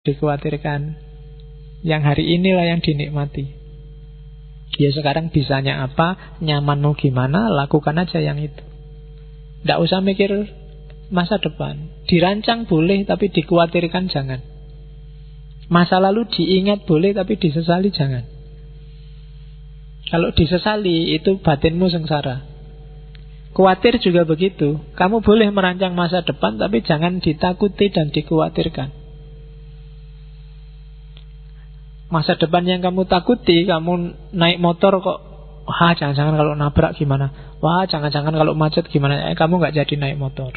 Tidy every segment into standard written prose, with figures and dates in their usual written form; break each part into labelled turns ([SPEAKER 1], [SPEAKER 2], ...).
[SPEAKER 1] dikhawatirkan. Yang hari inilah yang dinikmati. Ya sekarang bisanya apa, nyamanmu gimana, lakukan aja yang itu. Tidak usah mikir masa depan. Dirancang boleh, tapi dikhawatirkan jangan. Masa lalu diingat boleh, tapi disesali jangan. Kalau disesali, itu batinmu sengsara. Khawatir juga begitu. Kamu boleh merancang masa depan, tapi jangan ditakuti dan dikhawatirkan. Masa depan yang kamu takuti, kamu naik motor kok, wah jangan-jangan kalau nabrak gimana, wah jangan-jangan kalau macet gimana, kamu gak jadi naik motor.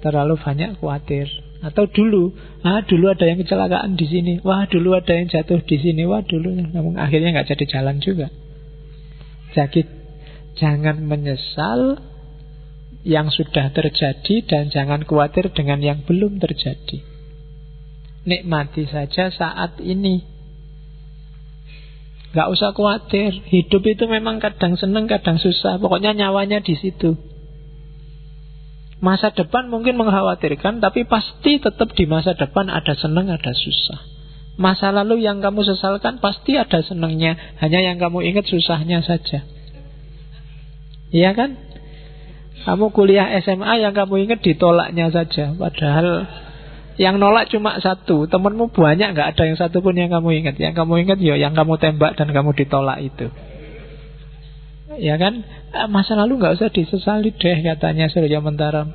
[SPEAKER 1] Terlalu banyak khawatir. Atau dulu ada yang kecelakaan di sini, wah dulu ada yang jatuh di sini, wah dulu, namun akhirnya gak jadi jalan juga. Jadi jangan menyesal yang sudah terjadi dan jangan khawatir dengan yang belum terjadi. Nikmati saja saat ini. Gak usah khawatir. Hidup itu memang kadang seneng, kadang susah. Pokoknya nyawanya di situ. Masa depan mungkin mengkhawatirkan, tapi pasti tetap di masa depan ada seneng, ada susah. Masa lalu yang kamu sesalkan pasti ada senengnya, hanya yang kamu ingat susahnya saja. Iya kan? Kamu kuliah SMA yang kamu ingat ditolaknya saja, padahal yang nolak cuma satu, temanmu banyak, gak ada yang satu pun yang kamu ingat. Yang kamu ingat ya yang kamu tembak dan kamu ditolak itu. Ya kan? Masa lalu gak usah disesali deh, katanya Surya Mentaram.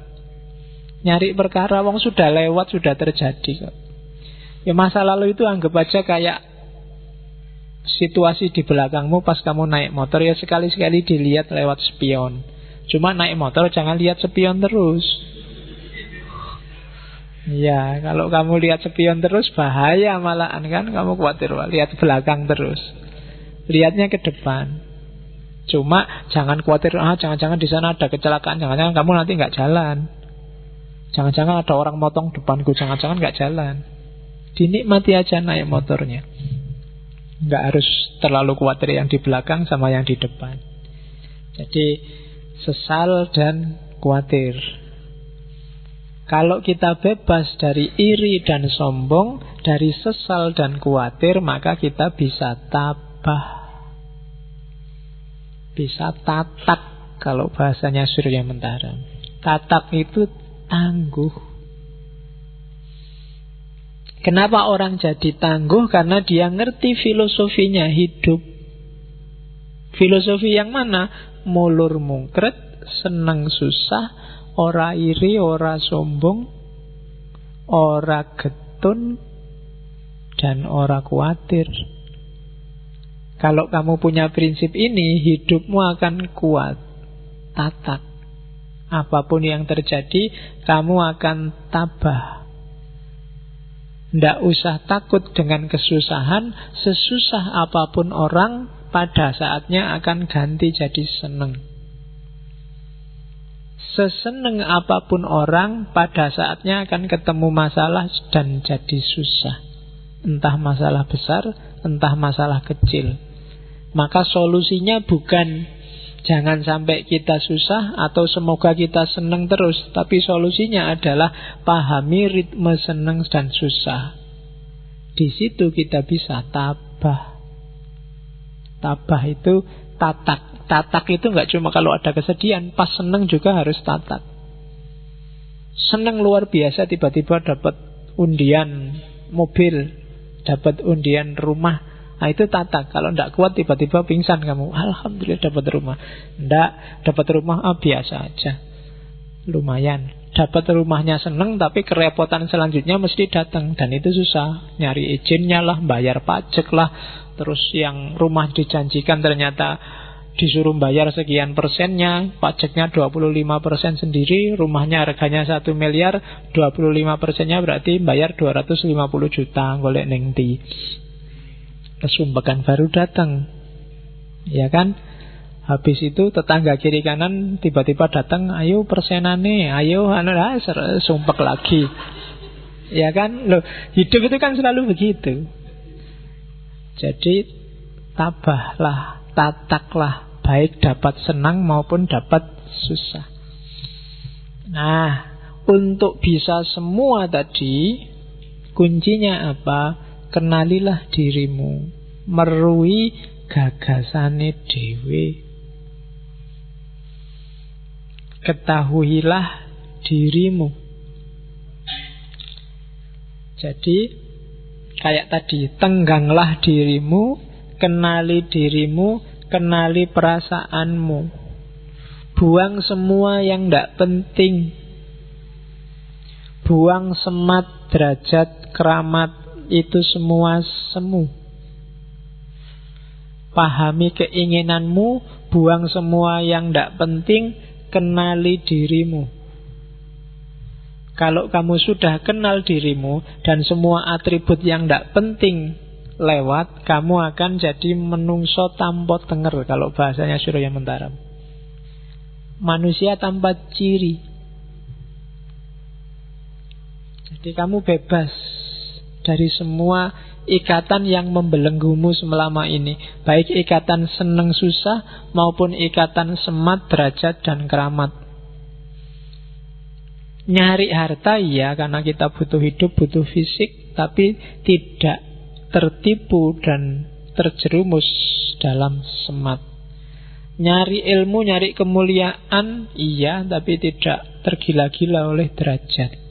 [SPEAKER 1] Nyari perkara, wong sudah lewat, sudah terjadi kok. Ya masa lalu itu anggap aja kayak situasi di belakangmu pas kamu naik motor. Ya sekali-sekali dilihat lewat spion. Cuma naik motor jangan lihat spion terus. Ya, kalau kamu lihat spion terus bahaya malahan kan. Kamu khawatir, lihat belakang terus. Lihatnya ke depan. Cuma jangan khawatir, jangan-jangan di sana ada kecelakaan, jangan-jangan kamu nanti nggak jalan. Jangan-jangan ada orang motong depanku, jangan-jangan nggak jalan. Dinikmati aja naik motornya. Nggak harus terlalu khawatir yang di belakang sama yang di depan. Jadi sesal dan khawatir. Kalau kita bebas dari iri dan sombong, dari sesal dan khawatir, maka kita bisa tabah. Bisa tatak, kalau bahasanya Surya Mentaram. Tatak itu tangguh. Kenapa orang jadi tangguh? Karena dia ngerti filosofinya hidup. Filosofi yang mana? Mulur mungkret, seneng susah, ora iri, ora sombong, ora getun, dan ora khawatir. Kalau kamu punya prinsip ini, hidupmu akan kuat, tatak. Apapun yang terjadi, kamu akan tabah. Tidak usah takut dengan kesusahan. Sesusah apapun orang, pada saatnya akan ganti jadi seneng. Seseneng apapun orang, pada saatnya akan ketemu masalah dan jadi susah. Entah masalah besar, entah masalah kecil. Maka solusinya bukan jangan sampai kita susah atau semoga kita seneng terus, tapi solusinya adalah pahami ritme seneng dan susah. Di situ kita bisa tabah. Tabah itu tatak. Tatak itu nggak cuma kalau ada kesedihan, pas seneng juga harus tatak. Seneng luar biasa tiba-tiba dapat undian mobil, dapat undian rumah. Nah itu tatak. Kalau tidak kuat tiba-tiba pingsan kamu, alhamdulillah dapat rumah. Tidak dapat rumah, biasa aja, lumayan. Dapat rumahnya seneng, tapi kerepotan selanjutnya mesti datang. Dan itu susah, nyari izinnya lah, bayar pajak lah. Terus yang rumah dijanjikan ternyata disuruh bayar sekian persennya, pajaknya 25% sendiri, rumahnya harganya 1 miliar, 25%-nya berarti bayar 250 juta, golek ning ndi. Kesumpekan baru datang, ya kan? Habis itu tetangga kiri kanan tiba-tiba datang, ayo persenane, ayo sumpek lagi, ya kan? Loh, hidup itu kan selalu begitu. Jadi tabahlah, tataklah, baik dapat senang maupun dapat susah. Nah, untuk bisa semua tadi, Kuncinya apa? Kenalilah dirimu, merui gagasane dhewe. Ketahuilah dirimu. Jadi kayak tadi, tengganglah dirimu, kenali dirimu, kenali perasaanmu. Buang semua yang tidak penting. Buang semat, derajat, keramat, itu semua semu. Pahami keinginanmu, buang semua yang tidak penting, kenali dirimu. Kalau kamu sudah kenal dirimu dan semua atribut yang tidak penting lewat, kamu akan jadi menungso tanpa tenger, kalau bahasanya Surya Mentaram. Manusia tanpa ciri. Jadi kamu bebas dari semua ikatan yang membelenggumu selama ini, baik ikatan seneng susah maupun ikatan semat, derajat, dan keramat. Nyari harta iya, karena kita butuh hidup, butuh fisik, tapi tidak tertipu dan terjerumus dalam semat. Nyari ilmu, nyari kemuliaan iya, tapi tidak tergila-gila oleh derajat.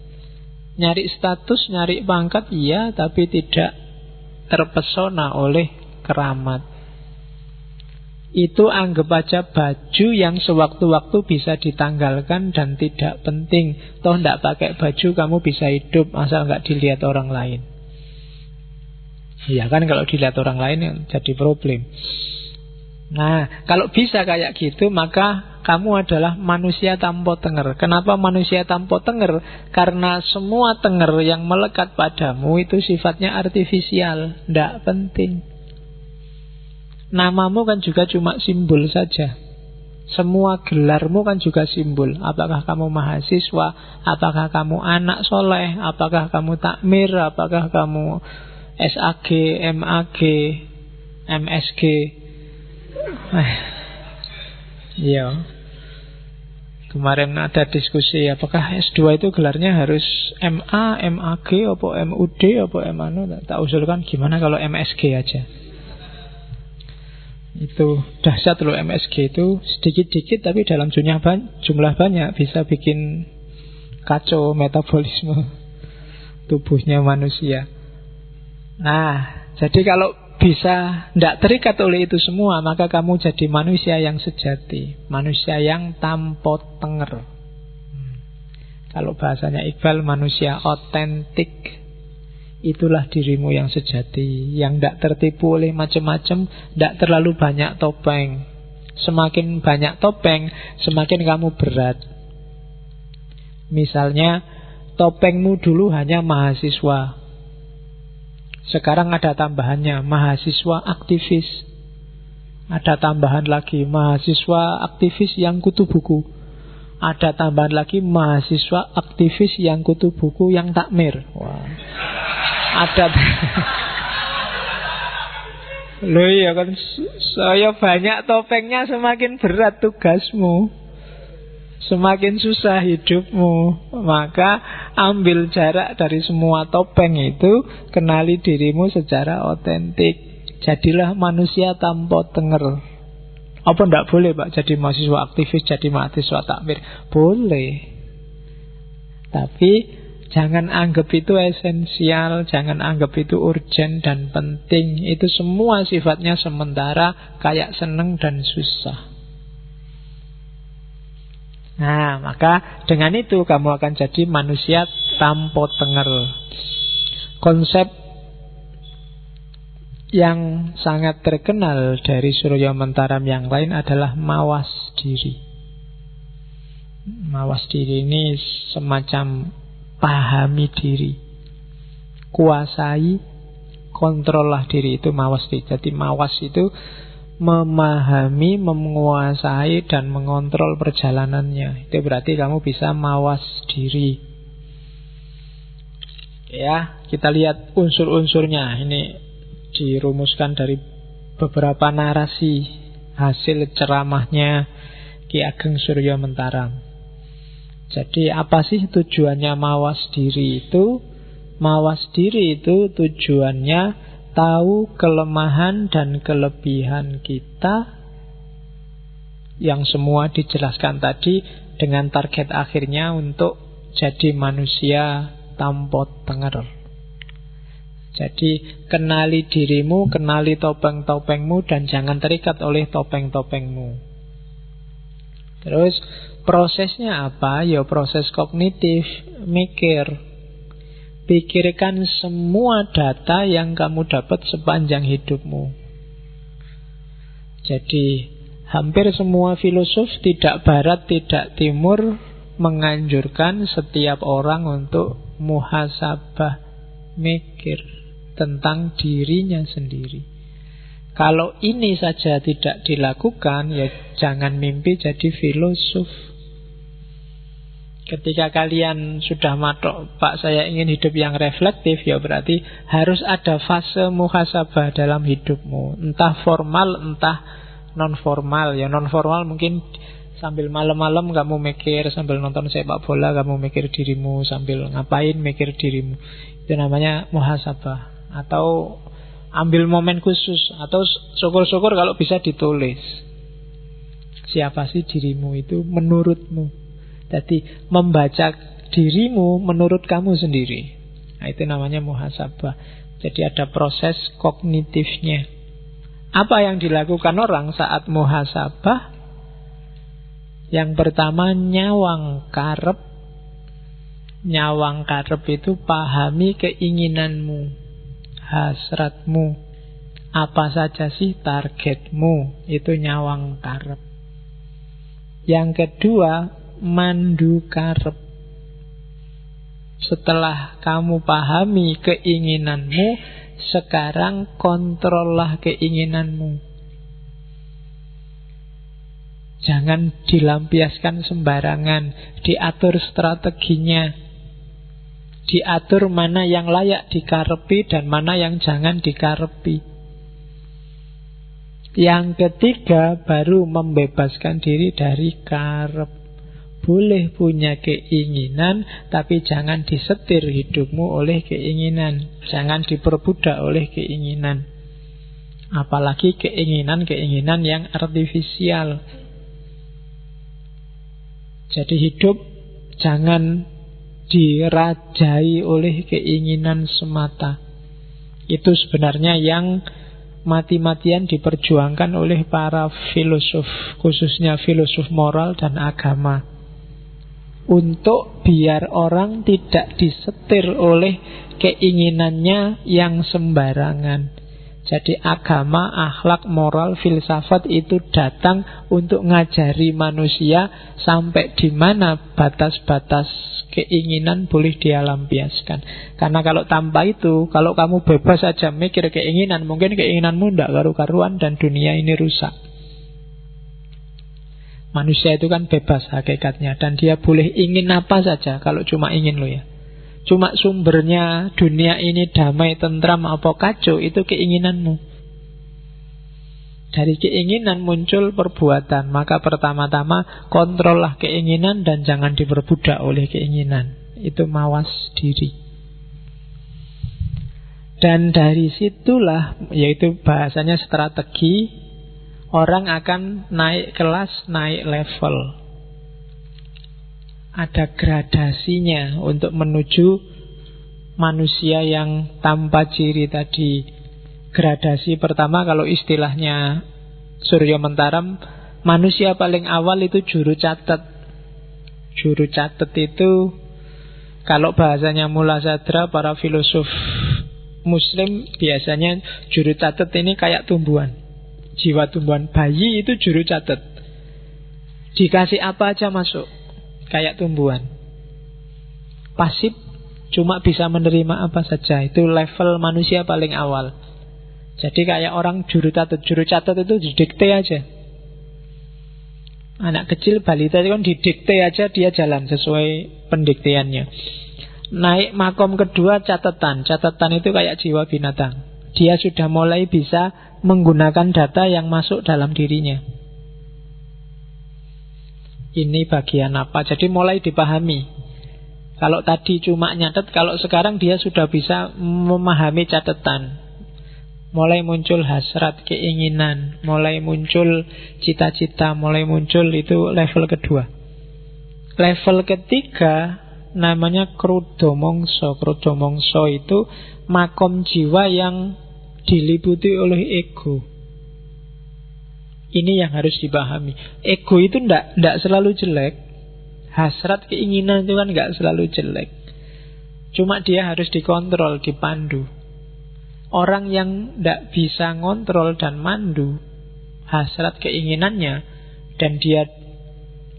[SPEAKER 1] Nyari status, nyari pangkat iya, tapi tidak terpesona oleh keramat. Itu anggap aja baju yang sewaktu-waktu bisa ditanggalkan dan tidak penting. Toh tidak pakai baju kamu bisa hidup asal nggak dilihat orang lain. Ya kan, kalau dilihat orang lain yang jadi problem. Nah, kalau bisa kayak gitu, maka kamu adalah manusia tanpa tenger. Kenapa manusia tanpa tenger? Karena semua tenger yang melekat padamu itu sifatnya artifisial, tidak penting. Namamu kan juga cuma simbol saja. Semua gelarmu kan juga simbol. Apakah kamu mahasiswa, apakah kamu anak soleh, apakah kamu takmir, apakah kamu SAG, MAG, MSG. Iya. Kemarin ada diskusi, apakah S2 itu gelarnya harus MA, MAG, apa MUD, apa MANU. Tak usulkan gimana kalau MSG aja. Itu dahsyat loh, MSG itu sedikit-dikit tapi dalam jumlah banyak bisa bikin kacau metabolisme tubuhnya manusia. Nah, jadi kalau bisa tidak terikat oleh itu semua, maka kamu jadi manusia yang sejati, manusia yang tanpa tenger. Kalau bahasanya Iqbal, manusia otentik. Itulah dirimu yang sejati, yang tidak tertipu oleh macam-macam, tidak terlalu banyak topeng. Semakin banyak topeng, semakin kamu berat. Misalnya, topengmu dulu hanya mahasiswa, sekarang ada tambahannya, mahasiswa aktivis. Ada tambahan lagi, mahasiswa aktivis yang kutu buku. Ada tambahan lagi, mahasiswa aktivis yang kutu buku yang takmir. Wah. Ada. Loh iya kan, saya banyak topengnya semakin berat tugasmu, semakin susah hidupmu. Maka ambil jarak dari semua topeng itu, kenali dirimu secara otentik. Jadilah manusia tanpa tenger. Apa ndak boleh Pak jadi mahasiswa aktivis, jadi mahasiswa takmir? Boleh. Tapi jangan anggap itu esensial, jangan anggap itu urgent dan penting. Itu semua sifatnya sementara, kayak seneng dan susah. Nah, maka dengan itu kamu akan jadi manusia tanpa tenger. Konsep yang sangat terkenal dari Surya Mentaram yang lain adalah mawas diri. Mawas diri ini semacam pahami diri, kuasai, kontrollah diri, itu mawas diri. Jadi mawas itu memahami, menguasai, dan mengontrol perjalanannya. Itu berarti kamu bisa mawas diri. Ya, kita lihat unsur-unsurnya. Ini dirumuskan dari beberapa narasi hasil ceramahnya Ki Ageng Surya Mentaram. Jadi apa sih tujuannya mawas diri itu? Mawas diri itu tujuannya tahu kelemahan dan kelebihan kita, yang semua dijelaskan tadi, dengan target akhirnya untuk jadi manusia tanpa tenger. Jadi kenali dirimu, kenali topeng-topengmu, dan jangan terikat oleh topeng-topengmu. Terus prosesnya apa? Ya proses kognitif, mikir. Pikirkan semua data yang kamu dapat sepanjang hidupmu. Jadi hampir semua filosof, tidak barat, tidak timur, menganjurkan setiap orang untuk muhasabah, mikir tentang dirinya sendiri. Kalau ini saja tidak dilakukan, ya jangan mimpi jadi filosof. Ketika kalian sudah matok, Pak saya ingin hidup yang reflektif, ya berarti harus ada fase muhasabah dalam hidupmu. Entah formal, entah non-formal. Ya non-formal mungkin sambil malam-malam kamu mikir, sambil nonton sepak bola kamu mikir dirimu, sambil ngapain mikir dirimu. Itu namanya muhasabah. Atau ambil momen khusus, atau syukur-syukur kalau bisa ditulis. Siapa sih dirimu itu menurutmu? Jadi membaca dirimu menurut kamu sendiri. Nah, itu namanya muhasabah. Jadi ada proses kognitifnya. Apa yang dilakukan orang saat muhasabah? Yang pertama nyawang karep. Nyawang karep itu pahami keinginanmu, hasratmu. Apa saja sih targetmu? Itu nyawang karep. Yang kedua, mandu karep. Setelah kamu pahami keinginanmu, sekarang kontrollah keinginanmu. Jangan dilampiaskan sembarangan. Diatur strateginya. Diatur mana yang layak dikarepi dan mana yang jangan dikarepi. Yang ketiga, baru membebaskan diri dari karep. Boleh punya keinginan, tapi jangan disetir hidupmu oleh keinginan. Jangan diperbudak oleh keinginan. Apalagi keinginan-keinginan yang artifisial. Jadi hidup jangan dirajai oleh keinginan semata. Itu sebenarnya yang mati-matian diperjuangkan oleh para filosof, khususnya filosof moral dan agama. Untuk biar orang tidak disetir oleh keinginannya yang sembarangan. Jadi agama, akhlak, moral, filsafat itu datang untuk ngajari manusia sampai di mana batas-batas keinginan boleh dia lampiaskan. Karena kalau tanpa itu, kalau kamu bebas saja mikir keinginan, mungkin keinginanmu tidak karu-karuan dan dunia ini rusak. Manusia itu kan bebas hakikatnya, dan dia boleh ingin apa saja kalau cuma ingin loh ya. Cuma sumbernya dunia ini damai, tentram, apa kacau, itu keinginanmu. Dari keinginan muncul perbuatan. Maka pertama-tama kontrollah keinginan dan jangan diperbudak oleh keinginan. Itu mawas diri. Dan dari situlah, yaitu bahasanya strategi, orang akan naik kelas, naik level. Ada gradasinya untuk menuju manusia yang tanpa ciri tadi. Gradasi pertama, kalau istilahnya Surya Mentaram, manusia paling awal itu juru catat. Juru catat itu, kalau bahasanya Mula Sadra, para filosof Muslim biasanya juru catat ini kayak tumbuhan. Jiwa tumbuhan, bayi itu juru catat. Dikasih apa aja masuk. Kayak tumbuhan. Pasif, cuma bisa menerima apa saja. Itu level manusia paling awal. Jadi kayak orang juru catat. Juru catat itu didikte aja. Anak kecil, balita itu kan didikte aja, dia jalan sesuai pendikteannya. Naik makom kedua, catatan. Catatan itu kayak jiwa binatang. Dia sudah mulai bisa menggunakan data yang masuk dalam dirinya. Ini bagian apa? Jadi mulai dipahami. Kalau tadi cuma nyatet, kalau sekarang dia sudah bisa memahami catatan. Mulai muncul hasrat, keinginan, mulai muncul cita-cita, mulai muncul, itu level kedua. Level ketiga namanya krudomongso. Krudomongso itu makom jiwa yang diliputi oleh ego. Ini yang harus dipahami. Ego itu ndak selalu jelek. Hasrat, keinginan itu kan nggak selalu jelek. Cuma dia harus dikontrol, dipandu. Orang yang ndak bisa ngontrol dan mandu hasrat keinginannya, dan dia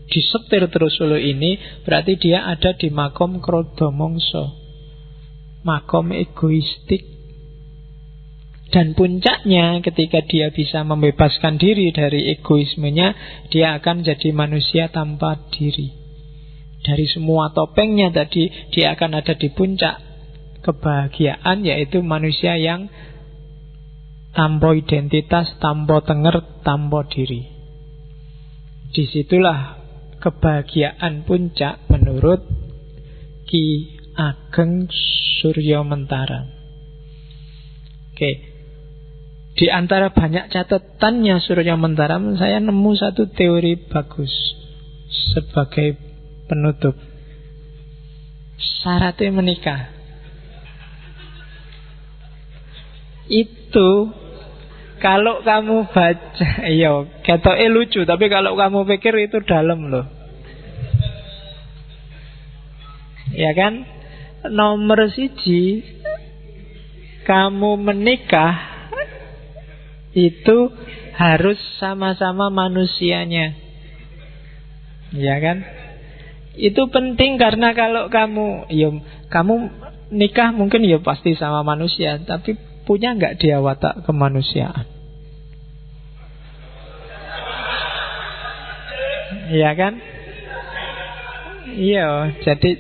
[SPEAKER 1] disetir terus oleh ini, berarti dia ada di makom krodomongso, makom egoistik. Dan puncaknya ketika dia bisa membebaskan diri dari egoismenya, dia akan jadi manusia tanpa diri. Dari semua topengnya tadi, dia akan ada di puncak kebahagiaan, yaitu manusia yang tanpa identitas, tanpa tenger, tanpa diri. Disitulah kebahagiaan puncak menurut Ki Ageng Suryo Mentara. Oke. Di antara banyak catatannya Suryo Mentara, saya nemu satu teori bagus sebagai penutup. Syaratnya menikah itu, kalau kamu baca, iya, ketoknya lucu, tapi kalau kamu pikir itu dalam loh. Ya kan? Nomor 1, kamu menikah itu harus sama-sama manusianya. Ya kan? Itu penting karena kalau kamu nikah mungkin ya pasti sama manusia, tapi punya nggak dia watak kemanusiaan? Iya kan? Iya, jadi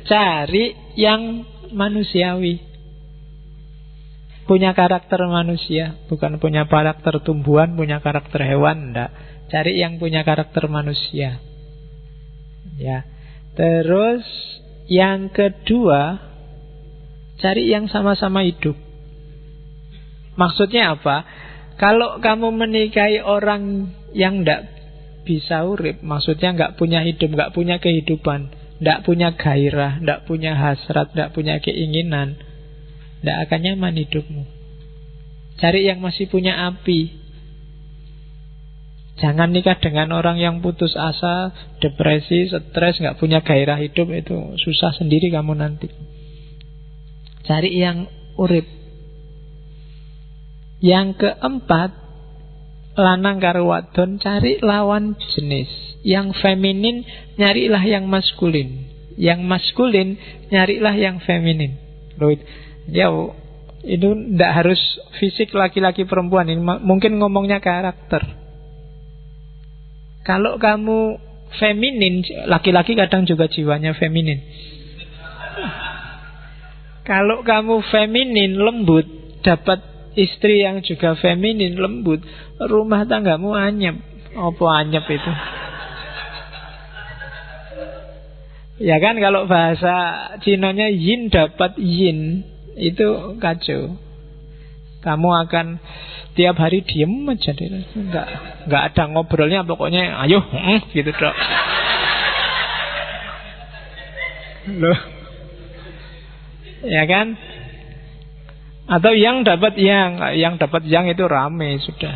[SPEAKER 1] cari yang manusiawi, punya karakter manusia, bukan punya karakter tumbuhan, punya karakter hewan, enggak. Cari yang punya karakter manusia. Ya. Terus yang kedua, cari yang sama-sama hidup. Maksudnya apa? Kalau kamu menikahi orang yang tidak bisa urip, maksudnya nggak punya hidup, nggak punya kehidupan, nggak punya gairah, nggak punya hasrat, nggak punya keinginan, nggak akan nyaman hidupmu. Cari yang masih punya api. Jangan nikah dengan orang yang putus asa, depresi, stres, nggak punya gairah hidup. Itu susah sendiri kamu nanti. Cari yang urip. Yang keempat, lanang karo wadon, cari lawan jenis. Yang feminin, nyarilah yang maskulin. Yang maskulin, nyarilah yang feminin. Ya, itu tidak harus fisik laki-laki perempuan. Ini mungkin ngomongnya karakter. Kalau kamu feminin, laki-laki kadang juga jiwanya feminin. Kalau kamu feminin, lembut, dapat istri yang juga feminin, lembut, rumah tanggamu anyep. Apa anyep itu? Ya kan, kalau bahasa Cinonya yin dapat yin, itu kacau. Kamu akan tiap hari diem aja, nggak ada ngobrolnya, pokoknya ayo gitu dok. Loh, ya kan? Atau yang dapat yang itu rame sudah,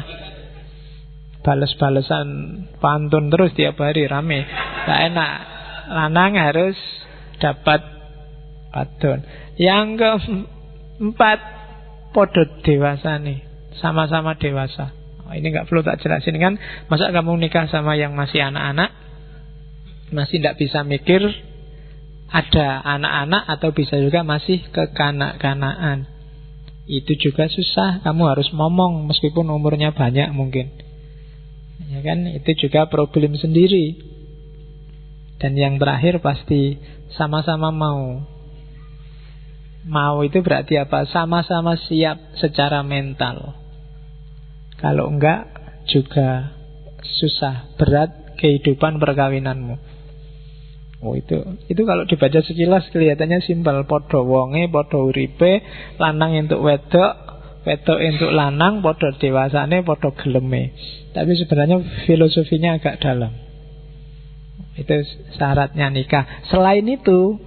[SPEAKER 1] bales-balesan pantun terus tiap hari, rame, nggak enak. Lanang harus dapat wadon. Yang keempat, podo dewasa nih, sama-sama dewasa. Ini nggak perlu tak jelasin kan. Masa kamu nikah sama yang masih anak-anak, masih tidak bisa mikir, ada anak-anak, atau bisa juga masih kekanak-kanaan. Itu juga susah. Kamu harus ngomong meskipun umurnya banyak mungkin. Ya kan, itu juga problem sendiri. Dan yang terakhir pasti sama-sama mau. Mau itu berarti apa? Sama-sama siap secara mental. Kalau enggak juga susah, berat kehidupan perkawinanmu. Oh itu kalau dibaca sekilas kelihatannya simpel. Podo wonge, podo uripe, lanang entuk wedok, wedok entuk lanang, podo dewasane, podo geleme. Tapi sebenarnya filosofinya agak dalam. Itu syaratnya nikah. Selain itu,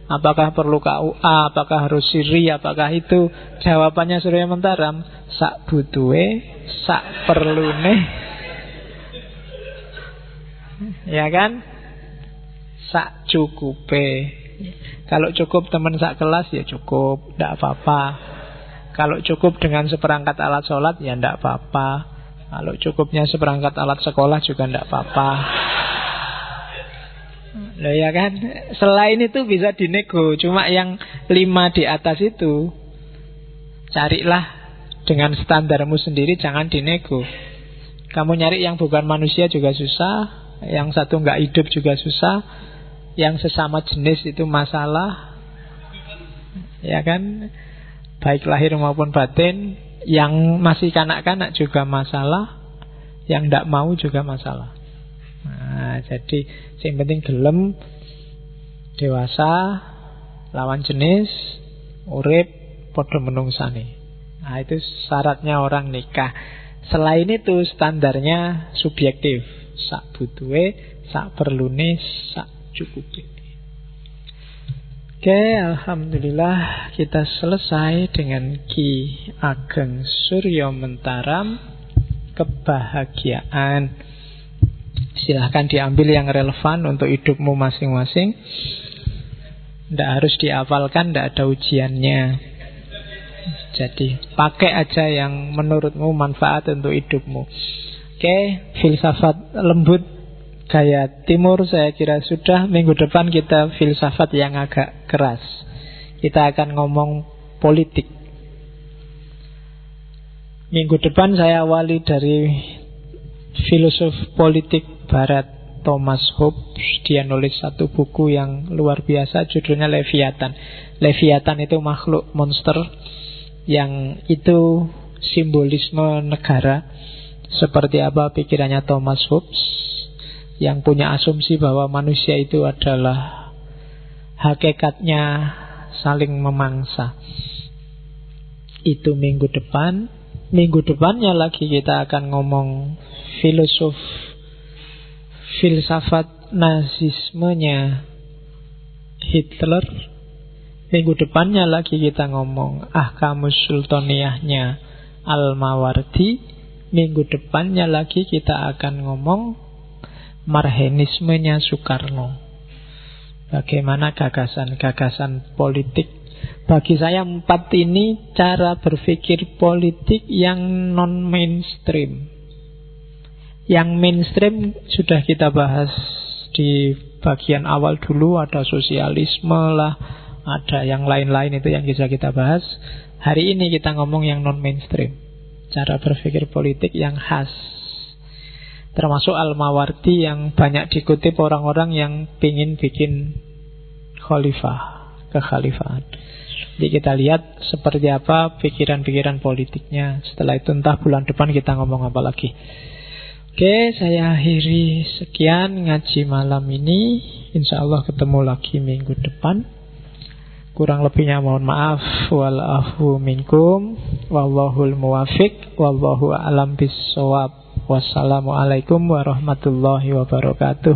[SPEAKER 1] apakah perlu KUA, apakah harus siri, apakah itu? Jawabannya Surya Mentaram, sak butuhe, sak perlune. Ya kan? Sak cukupe. Kalau cukup teman sak kelas ya cukup, tidak apa-apa. Kalau cukup dengan seperangkat alat sholat ya tidak apa-apa. Kalau cukupnya seperangkat alat sekolah juga tidak apa-apa. Loh ya kan? Selain itu bisa dinego. Cuma yang 5 di atas itu carilah dengan standarmu sendiri, jangan dinego. Kamu nyari yang bukan manusia juga susah, yang satu nggak hidup juga susah, yang sesama jenis itu masalah. Ya kan? Baik lahir maupun batin. Yang masih kanak-kanak juga masalah, yang tidak mau juga masalah. Nah, jadi yang penting gelem, dewasa, lawan jenis, urip, podo menungsane. Nah, itu syaratnya orang nikah. Selain itu standarnya subjektif. Sak butuhe, sak perlune, sak cukupe. Oke, alhamdulillah kita selesai dengan Ki Ageng Surya Mentaram, kebahagiaan. Silahkan diambil yang relevan untuk hidupmu masing-masing. Tidak harus dihafalkan, tidak ada ujiannya. Jadi pakai aja yang menurutmu manfaat untuk hidupmu. Oke, filsafat lembut gaya timur saya kira sudah. Minggu depan kita filsafat yang agak keras. Kita akan ngomong politik. Minggu depan saya awali dari filosof politik Barat Thomas Hobbes. Dia nulis satu buku yang luar biasa, judulnya Leviathan. Leviathan itu makhluk monster yang itu simbolisme negara. Seperti apa pikirannya Thomas Hobbes, yang punya asumsi bahwa manusia itu adalah hakikatnya saling memangsa. Itu minggu depan. Minggu depannya lagi kita akan ngomong filsafat nazismenya Hitler. Minggu depannya lagi kita ngomong Ahkamus Sultaniyahnya Al-Mawardi. Minggu depannya lagi kita akan ngomong Marxismenya Soekarno. Bagaimana gagasan-gagasan politik. Bagi saya 4 ini cara berpikir politik yang non-mainstream. Yang mainstream sudah kita bahas di bagian awal dulu. Ada sosialisme lah, ada yang lain-lain itu yang bisa kita bahas. Hari ini kita ngomong yang non-mainstream, cara berpikir politik yang khas. Termasuk Al-Mawardi yang banyak dikutip orang-orang yang pingin bikin khalifah, kekhalifahan. Jadi kita lihat seperti apa pikiran-pikiran politiknya. Setelah itu entah bulan depan kita ngomong apa lagi. Oke, saya akhiri sekian ngaji malam ini. Insya Allah ketemu lagi minggu depan. Kurang lebihnya mohon maaf. Wal-afu minkum. Wallahul muwafiq. Wallahu a'lam bis-shawab. Wassalamualaikum warahmatullahi wabarakatuh.